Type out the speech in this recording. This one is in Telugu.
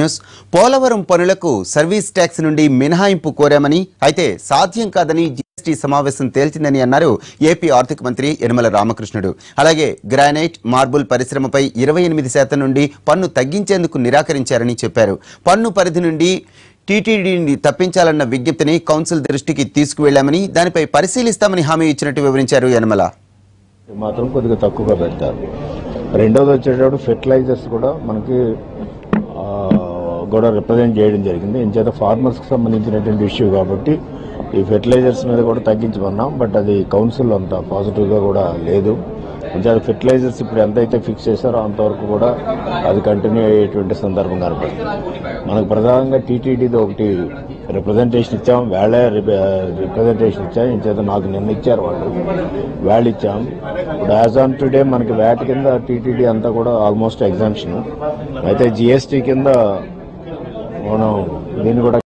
న్యూస్. పోలవరం పనులకు సర్వీస్ ట్యాక్స్ నుండి మినహాయింపు కోరామని, అయితే సాధ్యం కాదని జీఎస్టీ సమావేశం తేల్చిందని అన్నారు ఏపీ ఆర్థిక మంత్రి యనమల రామకృష్ణుడు. అలాగే గ్రానైట్, మార్బుల్ పరిశ్రమపై 28% నుండి పన్ను తగ్గించేందుకు నిరాకరించారని చెప్పారు. పన్ను పరిధి నుండి టీటీడీని తప్పించాలన్న విజ్ఞప్తిని కౌన్సిల్ దృష్టికి తీసుకువెళ్లామని, దానిపై పరిశీలిస్తామని హామీ ఇచ్చినట్టు వివరించారు యనమల. మాత్రం కొద్దిగా తక్కువగా పెడతారు. రెండోది వచ్చేటప్పుడు ఫెర్టిలైజర్స్ కూడా మనకి కూడా రిప్రజెంట్ చేయడం జరిగింది. ఇంచేత ఫార్మర్స్కి సంబంధించినటువంటి ఇష్యూ కాబట్టి ఈ ఫెర్టిలైజర్స్ మీద కూడా తగ్గించమన్నాం. బట్ అది కౌన్సిల్ అంత పాజిటివ్గా కూడా లేదు. ఇంచేత ఫెర్టిలైజర్స్ ఇప్పుడు ఎంతైతే ఫిక్స్ చేశారో అంతవరకు కూడా అది కంటిన్యూ అయ్యేటువంటి సందర్భం కనపడుతుంది. మనకు ప్రధానంగా టీటీడీది ఒకటి రిప్రజెంటేషన్ ఇచ్చాం, వేళే రిప్రజెంటేషన్ ఇచ్చాం. ఇంచేత నాకు నిన్న ఇచ్చారు వాళ్ళు ఇచ్చాం. ఇప్పుడు యాజ్ ఆన్ టుడే మనకి వ్యాట్ కింద టీటీడీ అంతా కూడా ఆల్మోస్ట్ ఎగ్జామ్షన్. అయితే జిఎస్టీ కింద మనం దీన్ని కూడా